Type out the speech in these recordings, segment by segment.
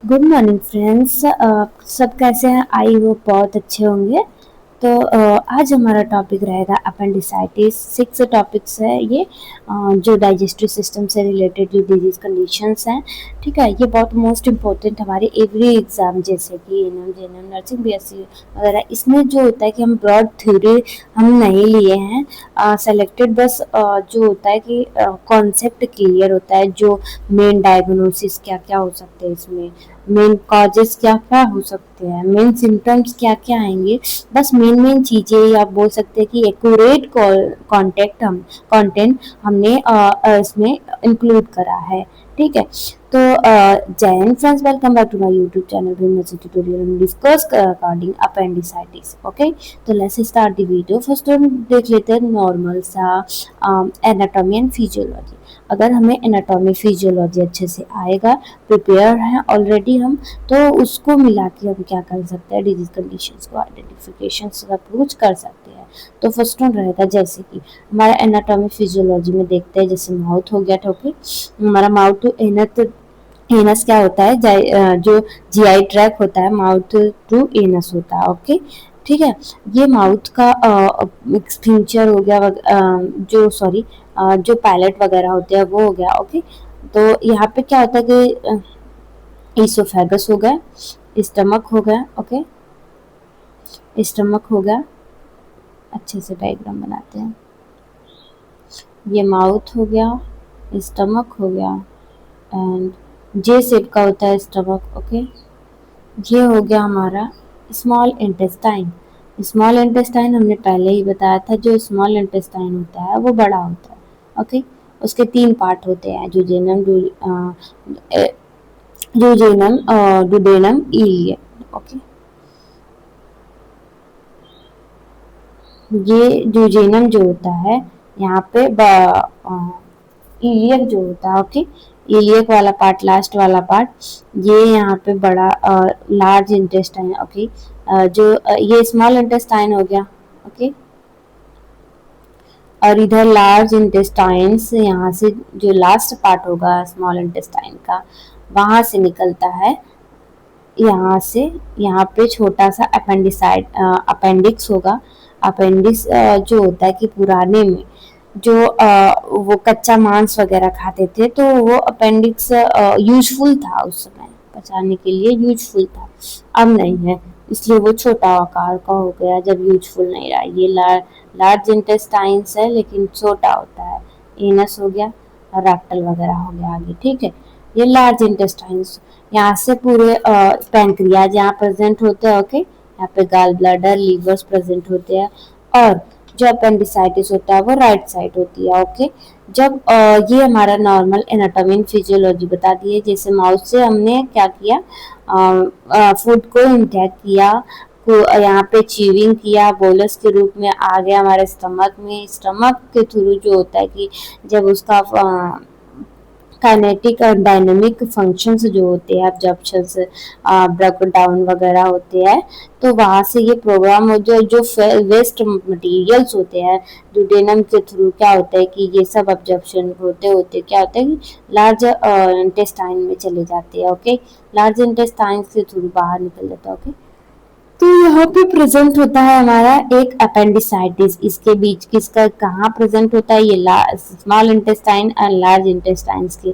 Good morning friends. सब कैसे हैं? आई होप बहुत अच्छे होंगे। तो आज हमारा टॉपिक रहेगा अपेंडिसाइटिस। 6 टॉपिक्स है ये, जो डाइजेस्टिव सिस्टम से रिलेटेड जो डिजीज कंडीशंस हैं। ठीक है, ये बहुत मोस्ट इम्पोर्टेंट हमारे एवरी एग्जाम जैसे कि एनएम जेएनएम नर्सिंग बीएससी वगैरह, इसमें जो होता है कि हम ब्रॉड थ्योरी हम नहीं लिए हैं, सेलेक्टेड बस जो होता है कि कॉन्सेप्ट क्लियर होता है, जो मेन डायग्नोसिस क्या क्या हो सकते हैं, इसमें मेन कॉजेस क्या क्या हो सकते हैं, मेन सिम्टम्स क्या क्या आएंगे, बस मेन मेन चीज़ें आप बोल सकते हैं कि एक्यूरेट कंटेंट हमने इसमें इंक्लूड करा है। ठीक है, तो जय हिंद friends, welcome back to my YouTube channel tutorial. हम डिस्कस अकॉर्डिंग अपेंडिसाइटिस। ओके, तो let's start the video. First हम देख लेते हैं नॉर्मल सा एनाटॉमी एंड फिजियोलॉजी। अगर हमें एनाटॉमी फिजियोलॉजी अच्छे से आएगा, प्रिपेयर हैं ऑलरेडी हम, तो उसको मिला के हम क्या कर सकते हैं, डिजीज कंडीशंस को आइडेंटिफिकेशन अप्रोच कर सकते हैं। तो फर्स्ट वन रहेगा जैसे कि हमारा एनाटॉमी फिजियोलॉजी में देखते हैं, जैसे माउथ हो गया। ओके, हमारा माउथ टू एनथ, एनस क्या होता है, जो जीआई ट्रैक होता है माउथ टू एनस होता है। ओके, ठीक है, ये माउथ का स्फिंक्चर हो गया, जो सॉरी जो पैलेट वगैरह होते हैं वो हो गया। ओके, तो यहाँ पे क्या होता है कि इसोफेगस हो गया, स्टमक हो गया। ओके, स्टमक हो गया, अच्छे से डायग्राम बनाते हैं। ये माउथ हो गया, स्टमक हो गया, एंड जे शेप का होता है स्टमक। ओके, ये हो गया हमारा स्मॉल इंटेस्टाइन। स्मॉल इंटेस्टाइन हमने पहले ही बताया था, जो स्मॉल इंटेस्टाइन होता है वो बड़ा होता है। ओके, उसके 3 पार्ट होते हैं, जूजेनम, डुडेनम, इलियम। ओके, ये जूजेनम जो होता है, यहाँ पे इलियक जो होता है। ओके, इलियक वाला पार्ट, लास्ट वाला पार्ट, ये यहाँ पे बड़ा लार्ज इंटेस्टाइन। ओके, ये स्मॉल इंटेस्टाइन हो गया। ओके, और इधर लार्ज इंटेस्टाइन्स, यहाँ से जो लास्ट पार्ट होगा स्मॉल इंटेस्टाइन का, वहां से निकलता है, यहाँ से यहाँ पे छोटा सा अपेंडिक्स होगा। अपेंडिक्स जो होता है कि पुराने में जो वो कच्चा मांस वगैरह खाते थे, तो वो अपेंडिक्स यूजफुल था, उस समय पचाने के लिए यूजफुल था। अब नहीं है, इसलिए वो छोटा आकार का हो गया, जब यूजफुल नहीं रहा। ये लार्ज इंटेस्टाइन्स है लेकिन छोटा होता है। एनस हो गया और रैक्टल वगैरह हो गया आगे। ठीक है, ये लार्ज इंटेस्टाइन्स, यहाँ से पूरे पैंक्रियाज यहाँ प्रेजेंट होते हैं। ओके, यहाँ पे गाल ब्लैडर, लीवर्स प्रेजेंट होते हैं, और जो अपेंडिसाइटिस होता है वो राइट साइड होती है। ओके, जब ये हमारा नॉर्मल एनाटॉमी फिजियोलॉजी बता दिए, जैसे माउथ से हमने क्या किया, फूड को इंटेक किया, को यहाँ पे च्यूइंग किया, बोलस के रूप में आ गया हमारे स्टमक में। स्टमक के थ्रू जो होता है कि जब उसका काइनेटिक और डायनेमिक फंक्शंस जो होते हैं, एब्जॉर्प्शंस, ब्रेक डाउन वगैरह होते हैं, तो वहाँ से ये प्रोग्राम हो जो वेस्ट मटेरियल्स होते हैं ड्यूडेनम के थ्रू, क्या होता है कि ये सब एब्जॉर्प्शन होते होते क्या होता है कि लार्ज इंटेस्टाइन में चले जाते हैं। ओके, लार्ज इंटेस्टाइन के थ्रू बाहर निकल जाता है। ओके, तो यहाँ पे प्रेजेंट होता है हमारा एक अपेंडिसाइटिस। इसके बीच किसका कहाँ प्रेजेंट होता है, ये स्मॉल इंटेस्टाइन और लार्ज इंटेस्टाइन के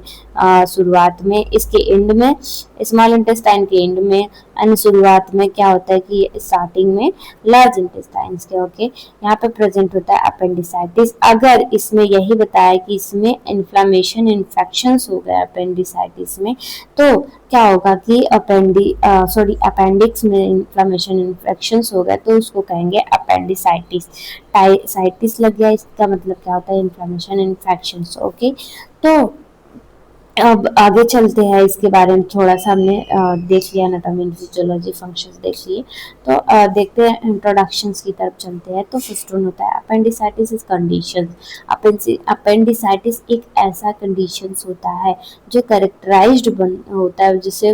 शुरुआत में, इसके एंड में, स्मॉल इंटेस्टाइन के एंड में, एंड शुरुआत में क्या होता है कि स्टार्टिंग में लार्ज इंटेस्टाइन के। ओके, यहाँ पे प्रेजेंट होता है अपेंडिसाइटिस। अगर इसमें यही बताया कि इसमें इन्फ्लामेशन, इन्फेक्शन हो गया अपेंडिसाइटिस में, तो क्या होगा कि अपेंडिक्स में इन्फ्लामेशन, इन्फेक्शंस हो गया, तो उसको कहेंगे अपेंडिसाइटिस। साइटिस लग गया, इसका मतलब क्या होता है, इन्फ्लामेशन, इन्फेक्शंस। ओके, तो अब आगे चलते हैं, इसके बारे में थोड़ा सा हमने देख लिया, एनाटॉमी फिजियोलॉजी फंक्शंस देख लिए, तो देखते हैं इंट्रोडक्शंस की तरफ चलते हैं। तो फर्स्ट वन होता है अपेंडिसाइटिस इज कंडीशन। अपेंडिसाइटिस एक ऐसा कंडीशंस होता है जो करेक्टराइज्ड होता है, जिसे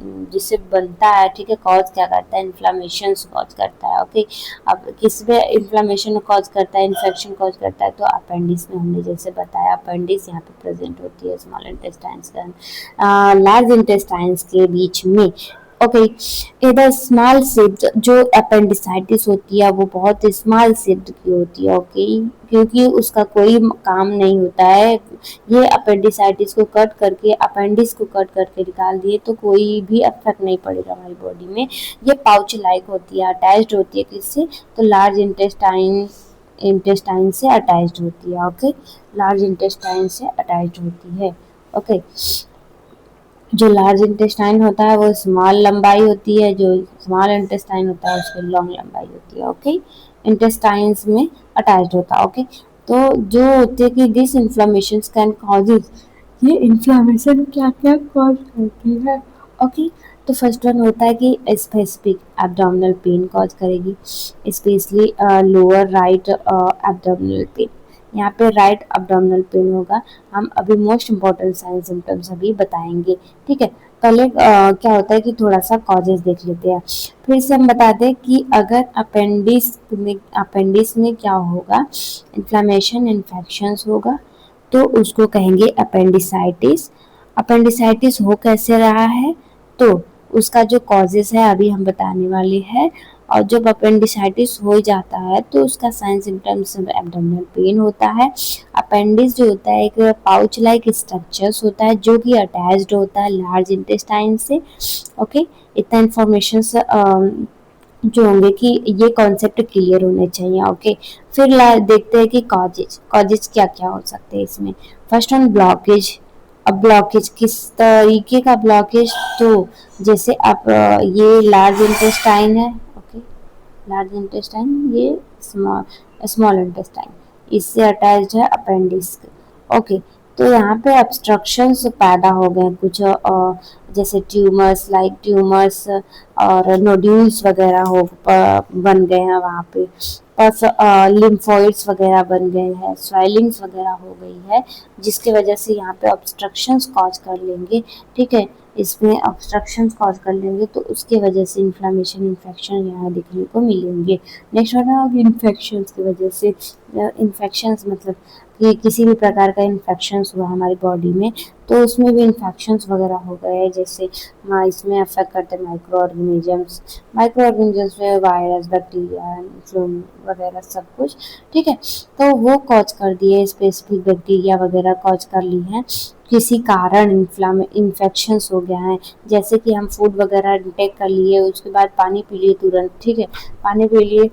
जिससे बनता है, ठीक है, कॉज क्या करता है, इन्फ्लामेशन कॉज करता है। ओके, अब किस में इन्फ्लामेशन कॉज करता है, इन्फेक्शन कॉज करता है, तो अपेंडिक्स में हमने जैसे बताया अपेंडिक्स यहाँ पे प्रेजेंट होती है स्मॉल इंटेस्टाइन्स का लार्ज इंटेस्टाइन्स के बीच में। ओके, इधर स्मॉल शेप्ड जो अपेंडिसाइटिस होती है वो बहुत स्मॉल शेप्ड की होती है। ओके, क्योंकि उसका कोई काम नहीं होता है, ये अपेंडिसाइटिस को कट करके अपेंडिक्स को कट करके निकाल दिए तो कोई भी इफेक्ट नहीं पड़ेगा हमारी बॉडी में। ये पाउच लाइक होती है, अटैच्ड होती है किससे, तो लार्ज इंटेस्टाइन से अटैच्ड होती है। ओके, लार्ज इंटेस्टाइन से अटैच्ड होती है। ओके, जो लार्ज इंटेस्टाइन होता है वो स्मॉल लंबाई होती है, जो स्मॉल इंटेस्टाइन होता है उसकी लॉन्ग लंबाई होती है। ओके, इंटेस्टाइन्स में अटैच्ड होता है। ओके, तो जो होते हैं कि दिस इन्फ्लामेशन कैन कॉजेज, ये इन्फ्लामेशन क्या क्या कॉज करती है। ओके, तो फर्स्ट वन होता है कि स्पेसिफिक एब्डोमिनल पेन कॉज करेगी, specially lower right abdominal pain. यहाँ पे राइट अब्डोमिनल पेन होगा। हम अभी मोस्ट इम्पॉर्टेंट साइन सिम्टम्स अभी बताएंगे, ठीक है। पहले क्या होता है कि थोड़ा सा कॉजेज देख लेते हैं, फिर से हम बता दें कि अगर अपेंडिक्स में क्या होगा, इन्फ्लामेशन इन्फेक्शंस होगा तो उसको कहेंगे अपेंडिसाइटिस। अपेंडिसाइटिस हो कैसे रहा है, तो उसका जो कॉजेज है अभी हम बताने वाले हैं। और जब अपेंडिसाइटिस हो जाता है तो उसका साइन सिम्टम्स एब्डोमिनल पेन होता है। अपेंडिक्स जो होता है एक पाउच लाइक स्ट्रक्चर्स होता है जो कि अटैच्ड होता है लार्ज इंटेस्टाइन से। ओके, इतना इंफॉर्मेशन जो होंगे कि ये कॉन्सेप्ट क्लियर होने चाहिए। ओके, फिर देखते हैं कि कॉजेज क्या क्या हो सकते हैं इसमें। First one blockage. अब ब्लॉकेज किस तरीके का ब्लॉकेज, तो जैसे आप ये लार्ज इंटेस्टाइन है। ओके, लार्ज इंटेस्टाइन, ये स्मॉल स्मॉल इंटेस्टाइन, इससे अटैच्ड है अपेंडिक्स। ओके, तो यहाँ पे ऑब्स्ट्रक्शंस पैदा हो गए कुछ, जैसे ट्यूमर्स और नोड्यूल्स वगैरह बन गए हैं वहाँ पे, और लिम्फोइड्स वगैरह बन गए हैं, स्वेलिंग्स वगैरह हो गई है, जिसकी वजह से यहाँ पे ऑब्स्ट्रक्शंस कॉज कर लेंगे, ठीक है। इसमें ऑब्स्ट्रक्शंस कॉज कर लेंगे तो उसके वजह से इन्फ्लामेशन इन्फेक्शन यहाँ देखने को मिलेंगे। नेक्स्ट होगा इन्फेक्शंस की वजह से, इन्फेक्शंस मतलब कि किसी भी प्रकार का इन्फेक्शंस हुआ हमारी बॉडी में तो उसमें भी इन्फेक्शंस वगैरह हो गए, जैसे इसमें अफेक्ट करते हैं माइक्रो ऑर्गेनिजम्स में वायरस, बैक्टीरिया, फ्लूम वगैरह सब कुछ, ठीक है। तो वो कॉज कर दिए, स्पेसिफिक बैक्टीरिया वगैरह कॉज कर ली हैं, किसी कारण इन्फेक्शंस हो गया है, जैसे कि हम फूड वगैरह इंटेक कर लिए, उसके बाद पानी पी लिए तुरंत, ठीक है, पानी पी लिए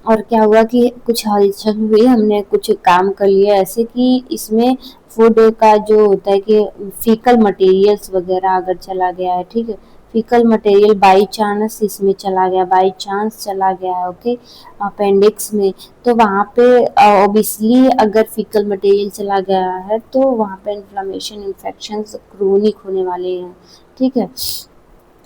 और क्या हुआ कि कुछ हलचल हुई, हमने कुछ काम कर लिया ऐसे कि इसमें फूड का जो होता है कि फीकल मटेरियल्स वगैरह अगर चला गया है, ठीक है, फीकल मटेरियल बाई चांस इसमें चला गया, बाई चांस चला गया है, ओके, अपेंडिक्स में, तो वहाँ पे ओबियसली अगर फीकल मटेरियल चला गया है तो वहाँ पे इन्फ्लामेशन इन्फेक्शन क्रोनिक होने वाले हैं, ठीक है।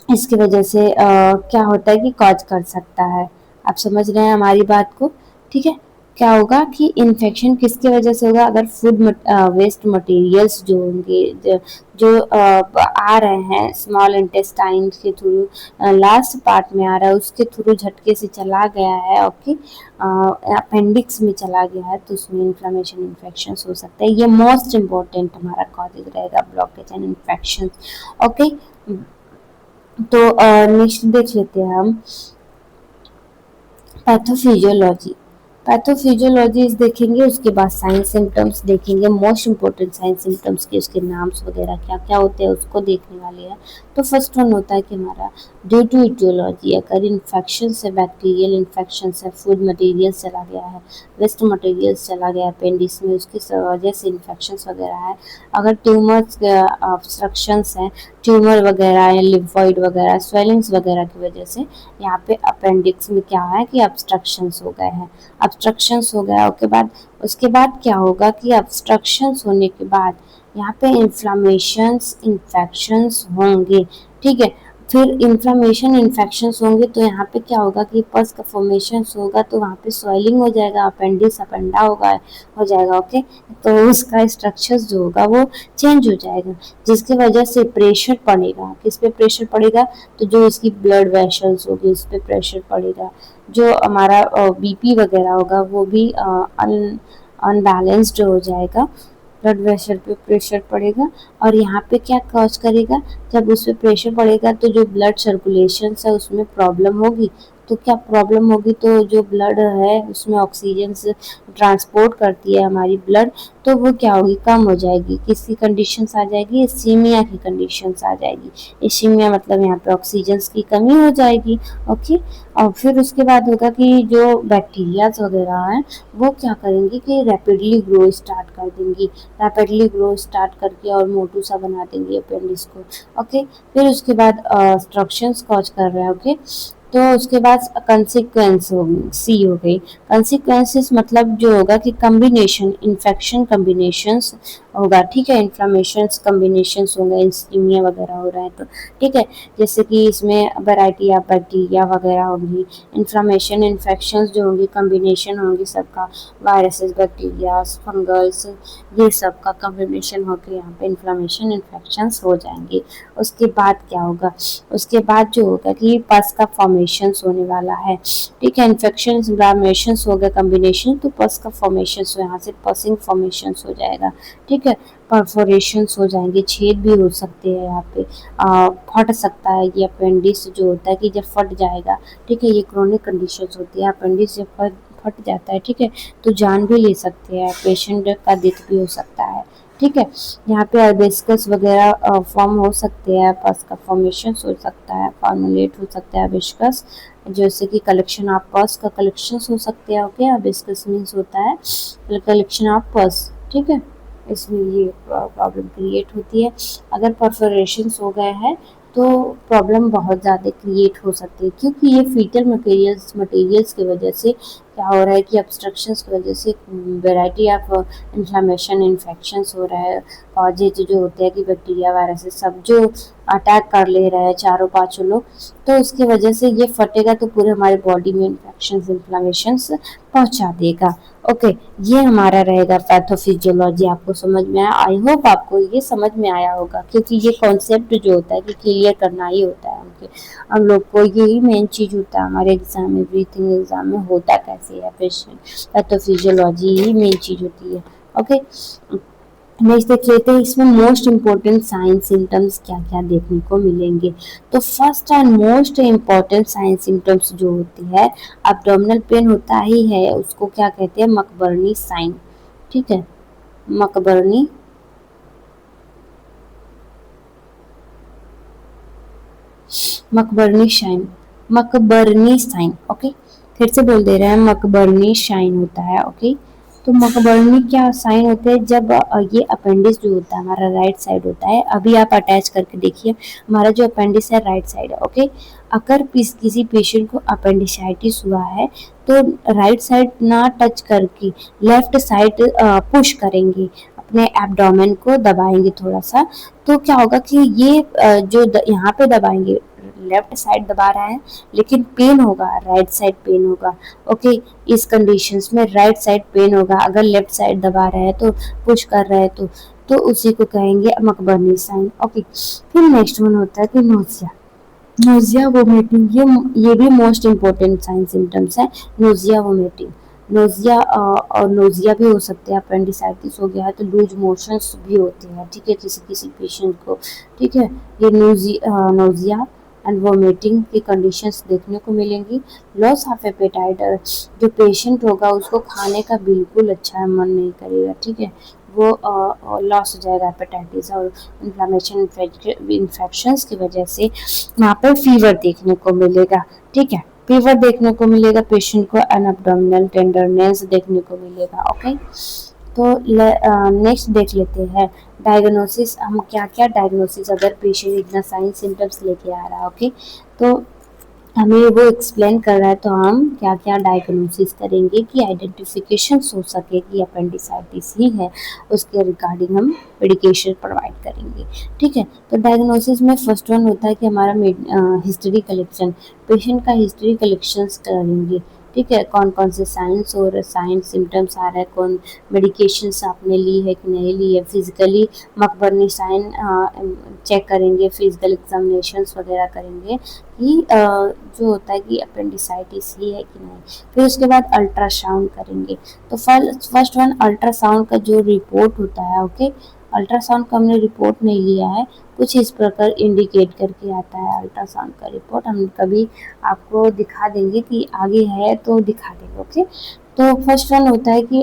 इसकी वजह से क्या होता है कि कॉज कर सकता है, आप समझ रहे हैं हमारी बात को, ठीक है। क्या होगा कि इन्फेक्शन किसकी वजह से होगा, अगर फूड वेस्ट मटेरियल्स जो होंगे जो आ रहे हैं स्मॉल इंटेस्टाइन के थ्रू, लास्ट पार्ट में आ रहा है उसके थ्रू झटके से चला गया है, ओके, अपेंडिक्स में चला गया है तो उसमें इन्फ्लामेशन इन्फेक्शन हो सकता है। ये मोस्ट इम्पोर्टेंट हमारा कॉजेज रहेगा, ब्लॉकेज एंड इन्फेक्शन। ओके, तो नेक्स्ट देख लेते हैं हम पैथोफिजियोलॉजी। पैथोफिजियोलॉजी देखेंगे, उसके बाद साइंस सिम्टम्स देखेंगे, मोस्ट इंपॉर्टेंट साइंस सिम्टम्स के उसके नाम्स वगैरह क्या क्या होते हैं उसको देखने वाले हैं। तो फर्स्ट वन होता है कि हमारा ड्यू टू इटियोलॉजी, अगर इन्फेक्शन से, बैक्टीरियल इन्फेक्शन से फूड मटेरियल्स चला गया है, वेस्ट मटेरियल्स चला गया अपेंडिक्स में, उसकी वजह से इन्फेक्शन वगैरह है। अगर ट्यूमर्स ऑब्स्ट्रक्शंस हैं, ट्यूमर वगैरह या लिम्फोइड वगैरह, स्वेलिंग्स वगैरह की वजह से यहाँ पे अपेंडिक्स में क्या है कि ऑब्स्ट्रक्शंस हो गए हैं, ऑब्स्ट्रक्शंस हो गया। उसके बाद क्या होगा कि ऑब्स्ट्रक्शंस होने के बाद यहाँ पे इन्फ्लामेशंस इन्फेक्शंस होंगे, ठीक है। फिर इन्फ्लामेशन इन्फेक्शंस होंगे तो यहाँ पे क्या होगा कि पस का फॉर्मेशन होगा तो वहाँ पे स्वेलिंग हो जाएगा, अपेंडिक्स अपेंडा होगा हो जाएगा। ओके, तो उसका स्ट्रक्चर्स जो होगा वो चेंज हो जाएगा, जिसकी वजह से प्रेशर पड़ेगा। किस पे प्रेशर पड़ेगा? तो जो इसकी ब्लड वेसल्स होगी उस पर प्रेशर पड़ेगा, जो हमारा बीपी वगैरह होगा वो भी अनबैलेंस्ड हो जाएगा, ब्लड प्रेशर पे प्रेशर पड़ेगा। और यहाँ पे क्या कॉज करेगा? जब उस पर प्रेशर पड़ेगा तो जो ब्लड सर्कुलेशन है उसमें प्रॉब्लम होगी। तो क्या प्रॉब्लम होगी? तो जो ब्लड है उसमें ऑक्सीजन से ट्रांसपोर्ट करती है हमारी ब्लड, तो वो क्या होगी? कम हो जाएगी। किसकी कंडीशंस आ जाएगी? इसीमिया की कंडीशंस आ जाएगी। इसीमिया मतलब यहाँ पे ऑक्सीजन की कमी हो जाएगी। ओके, और फिर उसके बाद होगा कि जो बैक्टीरियाज वगैरह हैं वो क्या करेंगी कि रैपिडली ग्रो स्टार्ट कर देंगी, रैपिडली ग्रो स्टार्ट करके और मोटू सा बना देंगी अपेंडिक्स को। ओके, फिर उसके बाद स्ट्रक्शंस कॉज कर रहा है। ओके, तो उसके बाद कंसिक्वेंस होगी, सी हो गई। कंसिक्वेंसेस मतलब जो होगा कि कम्बिनेशन, इन्फेक्शन कम्बिनेशंस होगा, ठीक है, इन्फ्लामेशन कम्बिनेशंस होंगे, इंस्टीमिया वगैरह हो रहा है तो, ठीक है, जैसे कि इसमें वैरायटी ऑफ बैक्टीरिया वगैरह होगी। इन्फ्लामेशन इन्फेक्शंस जो होंगी कम्बिनेशन होंगी सबका, वायरसेस, बैक्टीरिया, फंगल्स, ये सब का कम्बिनेशन होकर यहाँ पे इन्फ्लामेशन इन्फेक्शंस हो जाएंगे। उसके बाद क्या होगा? उसके बाद जो होगा कि पस का फॉर्मेशन होने वाला है, ठीक है, इन्फेक्शन इन्फ्लामेशन हो गया कम्बिनेशन, तो पस का फॉर्मेशन हो, यहाँ से पसिंग फॉर्मेशन हो जाएगा, ठीक है, परफोरेशन हो जाएंगे, छेद भी हो सकते हैं यहाँ पे, फट सकता है ये अपेंडिक्स जो होता है कि जब फट जाएगा, ठीक है, ये क्रोनिक कंडीशन होती है, अपेंडिक्स जब फट जाता है, ठीक है, तो जान भी ले सकते हैं, पेशेंट का डेथ भी हो सकता है, ठीक है। यहाँ पे हाइबिस्कस वगैरह फॉर्म हो सकते हैं, पस का फॉर्मेशन हो सकता है, फॉर्मुलेट हो सकता है हाइबिस्कस, जैसे कि कलेक्शन ऑफ पस का कलेक्शन हो सकते हैं। ओके, हाइबिस्कस मीन्स होता है कलेक्शन ऑफ पस, ठीक है, इसमें ये प्रॉब्लम क्रिएट होती है। अगर परफोरेशन हो गए हैं तो प्रॉब्लम बहुत ज़्यादा क्रिएट हो सकती है, क्योंकि ये फीटल मटेरियल्स की वजह से क्या हो रहा है कि ऑब्स्ट्रक्शंस की वजह से वैरायटी ऑफ इन्फ्लामेशन इन्फेक्शंस हो रहा है, कॉजेज जो होते हैं कि बैक्टीरिया वायरसेस सब जो अटैक कर ले रहा है चारों पांचों लोग, तो उसकी वजह से ये फटेगा तो पूरे हमारे बॉडी में इन्फेक्शंस इन्फ्लामेशंस पहुंचा देगा। ओके, ये हमारा रहेगा पैथोफिजियोलॉजी। आपको समझ में आया? आई होप आपको ये समझ में आया होगा, क्योंकि ये कॉन्सेप्ट जो होता है कि क्लियर करना ही होता है हम लोग को, यही मेन चीज होता है हमारे एग्जाम में, ब्रीथिंग एग्जाम में होता कैसे है पेशेंट, पैथोफिजियोलॉजी ही मेन चीज होती है। ओके, नेक्स्ट देख लेते हैं इसमें मोस्ट इम्पोर्टेंट साइन सिम्टम्स क्या क्या देखने को मिलेंगे। तो first and most important sign symptoms जो होती है, एब्डोमिनल पेन होता ही है, उसको क्या कहते हैं? मकबर्नी साइन, ठीक है, मकबर्नी मकबर्नी साइन, मकबर्नी साइन। ओके, फिर से बोल दे रहे हैं, मकबर्नी साइन होता है। ओके, तो मकबर्नी क्या साइन होते हैं? जब ये अपेंडिक्स जो होता है हमारा राइट साइड होता है, अभी आप अटैच करके देखिए, हमारा जो अपेंडिक्स है राइट साइड है। ओके, अगर किसी पेशेंट को अपेंडिसाइटिस हुआ है तो राइट साइड ना टच करके लेफ्ट साइड पुश करेंगे, अपने एब्डोमेन को दबाएंगे थोड़ा सा, तो क्या होगा कि ये यहाँ पे दबाएंगे, लेफ्ट साइड दबा रहा है लेकिन पेन होगा, राइट साइड पेन होगा। ओके, इस कंडीशंस में राइट साइड पेन होगा, अगर लेफ्ट साइड दबा रहा है तो पुश कर रहा है तो उसी को कहेंगे मकबर्नी साइन। ओके, फिर नेक्स्ट वन होता है कि नोजिया, नोजिया वोमिटिंग, ये भी मोस्ट इम्पोर्टेंट साइन सिम्टम्स है, नोजिया वोमिटिंग। नोजिया और नोजिया भी हो सकते हैं, अपेंडिसाइटिस हो गया है तो लूज मोशंस भी होते हैं, ठीक है, किसी किसी पेशेंट को, ठीक है, ये नोजिया एंड वोमिटिंग की कंडीशंस देखने को मिलेंगी। लॉस ऑफ एपेटाइट, जो पेशेंट होगा उसको खाने का बिल्कुल अच्छा मन नहीं करेगा, ठीक है, वो लॉस हो जाएगा एपेटाइटिस और इन्फ्लामेशन इन्फेक्शंस की वजह से वहाँ पर फीवर देखने को मिलेगा, ठीक है, फीवर देखने को मिलेगा पेशेंट को, एंड एब्डोमिनल टेंडरनेस देखने को मिलेगा। ओके, तो नेक्स्ट देख लेते हैं डायग्नोसिस, हम क्या क्या डायग्नोसिस अगर पेशेंट इतना साइन सिम्टम्स लेके आ रहा है। ओके, तो हमें वो एक्सप्लेन कर रहा है, तो हम क्या क्या डायग्नोसिस करेंगे कि आइडेंटिफिकेशन हो सके कि अपेंडिसाइटिस ही है, उसके रिगार्डिंग हम मेडिकेशन प्रोवाइड करेंगे। ठीक है, तो डायग्नोसिस में फर्स्ट वन होता है कि हमारा हिस्ट्री कलेक्शन, पेशेंट का हिस्ट्री कलेक्शंस करेंगे। ठीक है, कौन कौन से साइंस और साइन सिम्टम्स आ रहा है, कौन मेडिकेशंस आपने ली है कि नहीं ली है, फिजिकली मकबरनी साइन चेक करेंगे, फिजिकल एग्जामिनेशंस वगैरह करेंगे कि जो होता है कि अपेंडिसाइटिस ही है कि नहीं। फिर उसके बाद अल्ट्रासाउंड करेंगे। तो फर्स्ट वन अल्ट्रासाउंड का जो रिपोर्ट होता है, ओके, अल्ट्रासाउंड का हमने रिपोर्ट नहीं लिया है, कुछ इस प्रकार इंडिकेट करके आता है अल्ट्रासाउंड का रिपोर्ट। हम कभी आपको दिखा देंगे कि आगे है तो दिखा देंगे। ओके, तो फर्स्ट वन होता है कि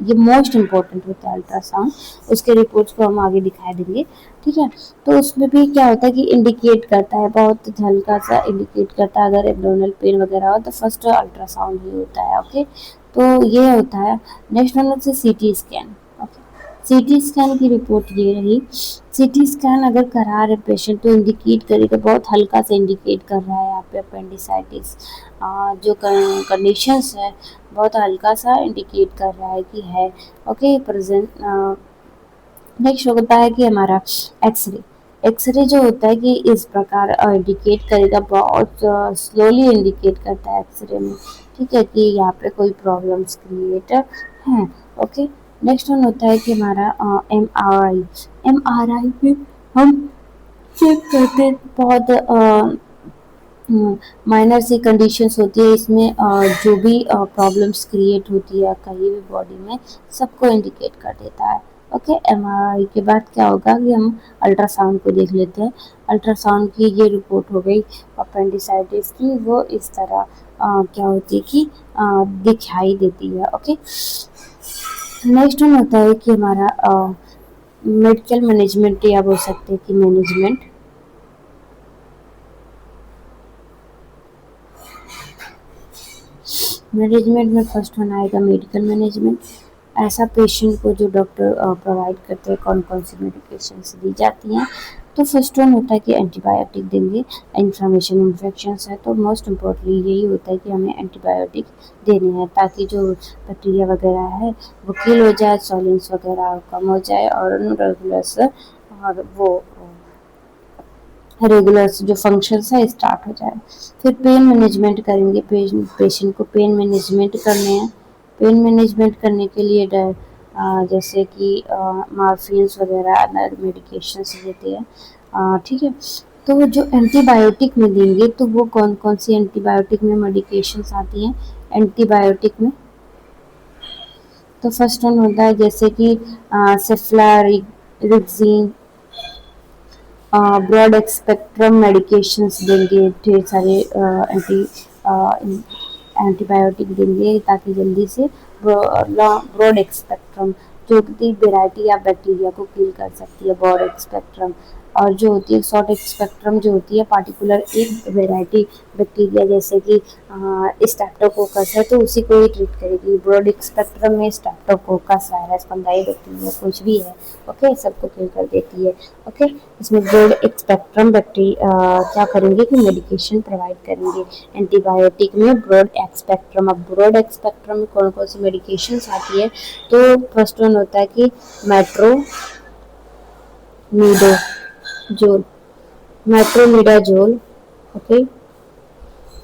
ये मोस्ट इम्पोर्टेंट होता है अल्ट्रासाउंड, उसके रिपोर्ट्स को हम आगे दिखा देंगे। ठीक है, तो उसमें भी क्या होता है कि इंडिकेट करता है, बहुत हल्का सा इंडिकेट करता है, अगर एब्डोमिनल पेन वगैरह हो तो फर्स्ट अल्ट्रासाउंड ही होता है। ओके, तो ये होता है। नेक्स्ट वन होता है CT scan. Okay, CT scan की रिपोर्ट ये रही। सीटी स्कैन अगर करा रहे पेशेंट तो इंडिकेट करेगा, बहुत हल्का से इंडिकेट कर रहा है यहाँ पे अपेंडिसाइटिस, जो कंडीशंस है बहुत हल्का सा इंडिकेट कर रहा है कि है। Okay, present. नेक्स्ट होता है कि हमारा एक्सरे। एक्सरे जो होता है कि इस प्रकार इंडिकेट करेगा, बहुत स्लोली इंडिकेट करता है एक्सरे में। ठीक है, कि यहाँ पे कोई प्रॉब्लम्स क्रिएट हैं। ओके, नेक्स्ट वन होता है कि हमारा एमआरआई। एमआरआई में हम चेक करते हैं, बहुत माइनर सी कंडीशंस होती है इसमें, जो भी प्रॉब्लम्स क्रिएट होती है कहीं भी बॉडी में, सबको इंडिकेट कर देता है। ओके, एमआरआई के बाद क्या होगा कि हम अल्ट्रासाउंड को देख लेते हैं। अल्ट्रासाउंड की ये रिपोर्ट हो गई अपेंडिसाइटिस की, वो इस तरह क्या होती है कि दिखाई देती है। ओके, नेक्स्ट वन होता है कि हमारा मेडिकल मैनेजमेंट, या बोल सकते हैं कि मैनेजमेंट। मैनेजमेंट में फर्स्ट वन आएगा मेडिकल मैनेजमेंट। ऐसा पेशेंट को जो डॉक्टर प्रोवाइड करते हैं, कौन कौन सी मेडिकेशंस दी जाती हैं। तो फर्स्ट वन होता है कि एंटीबायोटिक देंगे। इन्फ्लामेशन इन्फेक्शंस है तो मोस्ट इम्पोर्टेंटली यही होता है कि हमें एंटीबायोटिक देने हैं, ताकि जो बैक्टीरिया वगैरह है वो किल हो जाए, सॉलिन्स वगैरह कम हो जाए, और रेगुलर और वो रेगुलर जो फंक्शंस है स्टार्ट हो जाए। फिर पेन मैनेजमेंट करेंगे, पेशेंट को पेन मैनेजमेंट करने हैं। पेन मैनेजमेंट करने के लिए जैसे कि मॉर्फिन्स वगैरह अदर मेडिकेशंस देते हैं। ठीक है, तो जो एंटीबायोटिक में देंगे तो वो कौन कौन सी एंटीबायोटिक में मेडिकेशंस आती हैं एंटीबायोटिक में। तो फर्स्ट वन होता है जैसे कि सेफ्लारिक्सिन, ब्रॉड स्पेक्ट्रम मेडिकेशंस देंगे, ढेर सारे एंटीबायोटिक देंगे ताकि जल्दी से ब्रॉड स्पेक्ट्रम, जो कि वेराइटी ऑफ बैक्टीरिया को किल कर सकती है, ब्रॉड स्पेक्ट्रम। और जो होती है शॉर्ट स्पेक्ट्रम, जो होती है पार्टिकुलर एक वेराइटी बैक्टीरिया, जैसे कि स्ट्रेप्टोकोकस है तो उसी को ही ट्रीट करेगी। ब्रॉड स्पेक्ट्रम में स्ट्रेप्टोकोकस, वायरस, फंगाई, बैक्टीरिया कुछ भी है, ओके, सबको किल कर देती है। ओके, इसमें ब्रॉड स्पेक्ट्रम बैक्टीरिया क्या करेंगे कि मेडिकेशन प्रोवाइड करेंगे एंटीबायोटिक में ब्रॉड स्पेक्ट्रम। अब ब्रॉड स्पेक्ट्रम में कौन कौन सी मेडिकेशन आती है, तो फर्स्ट वन होता है कि मेट्रोनिडाजोल, मेट्रोनिडाजोल। ओके,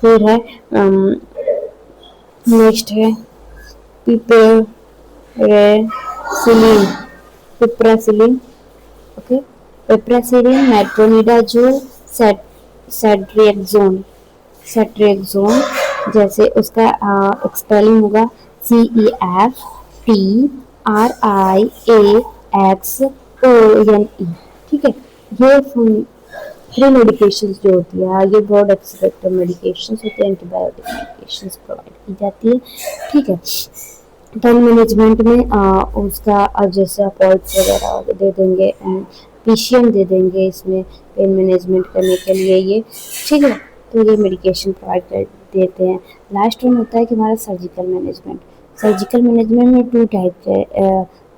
फिर है नेक्स्ट है पिपेरेसिलिन, पिप्रासिलिन। ओके, पिप्रासिलिन, मेट्रोनिडाजोल, सेट्रिएक्सोन, सेट्रिएक्सोन, जैसे उसका स्पेलिंग होगा CEFTRIAXONE। ठीक है, ये थ्री मेडिकेशंस जो होती है, ये ब्रॉड स्पेक्ट्रम मेडिकेशंस होती है, एंटीबायोटिक मेडिकेशंस प्रोवाइड की जाती है। ठीक है, पेन मैनेजमेंट में उसका जैसे अपॉइंट्स वगैरह दे देंगे, पीसीएम दे देंगे इसमें पेन मैनेजमेंट करने के लिए ये। ठीक है, तो ये मेडिकेशन प्रोवाइड कर देते हैं। लास्ट वन होता है कि हमारा सर्जिकल मैनेजमेंट। सर्जिकल मैनेजमेंट में टू टाइप के,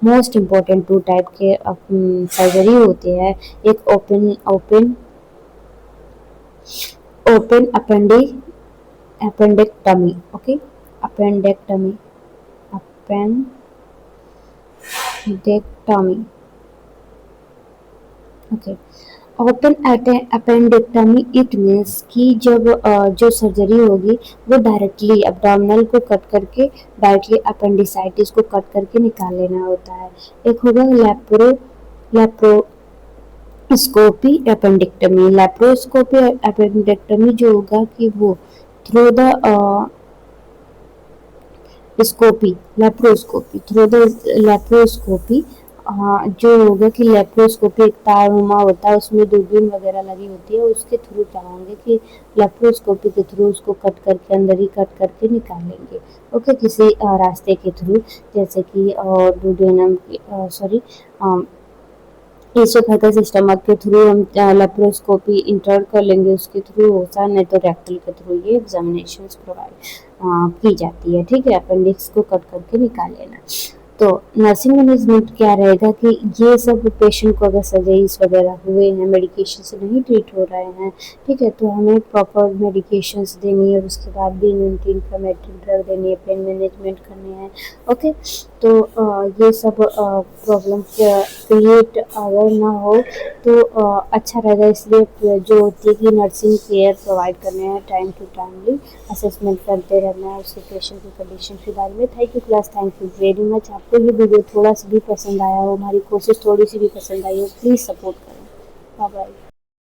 मोस्ट इम्पोर्टेंट टू टाइप के सर्जरी होते हैं। एक open open open appendectomy. Okay, appendectomy, appendectomy. Okay, open appendectomy it means कि जब जो सर्जरी होगी वो डायरेक्टली एब्डोमिनल को कट करके डायरेक्टली अपेंडिसाइटिस को कट करके निकाल लेना होता है। एक होगा लैप्रोस्कोपी अपेंडिक्टमी। लैप्रोस्कोपी अपेंडिक्टमी जो होगा कि वो through the scopy laparoscopy through the laparoscopy जो होगा कि लेप्रोस्कोपी एक तारनुमा होता है, उसमें दूरबीन वगैरह लगी होती है, उसके थ्रू क्या होंगे कि लेप्रोस्कोपी के थ्रू उसको कट करके अंदर ही कट करके निकालेंगे। ओके, किसी रास्ते के थ्रू, जैसे कि डुडेनम सॉरी इसोफेगस स्टमक के थ्रू हम लेप्रोस्कोपी इंटर कर लेंगे, उसके थ्रू होता, नहीं तो रेक्टल के थ्रू ये एग्जामिनेशन प्रोवाइड की जाती है। ठीक है, अपेंडिक्स को कट करके निकाल लेना। तो नर्सिंग मैनेजमेंट क्या रहेगा कि ये सब पेशेंट को अगर सर्जरीज वगैरह हुए हैं, मेडिकेशन से नहीं ट्रीट हो रहे हैं, ठीक है, तो हमें प्रॉपर मेडिकेशंस देनी है, और उसके बाद भी एंटी इन्फ्लेमेटरी ड्रग देनी है, पेन मैनेजमेंट करनी है। ओके, तो ये सब प्रॉब्लम क्रिएट अगर ना हो तो अच्छा रहेगा। इसलिए जो होती है कि नर्सिंग केयर प्रोवाइड करने हैं, टाइम टू टाइमली असेसमेंट करते रहना है उसके पेशेंट की कंडीशन के बारे में। Thank you class, thank you very much. आपको ये वीडियो थोड़ा सा भी पसंद आया हो, हमारी कोशिश थोड़ी सी भी पसंद आई हो, प्लीज़ सपोर्ट करें। Bye bye.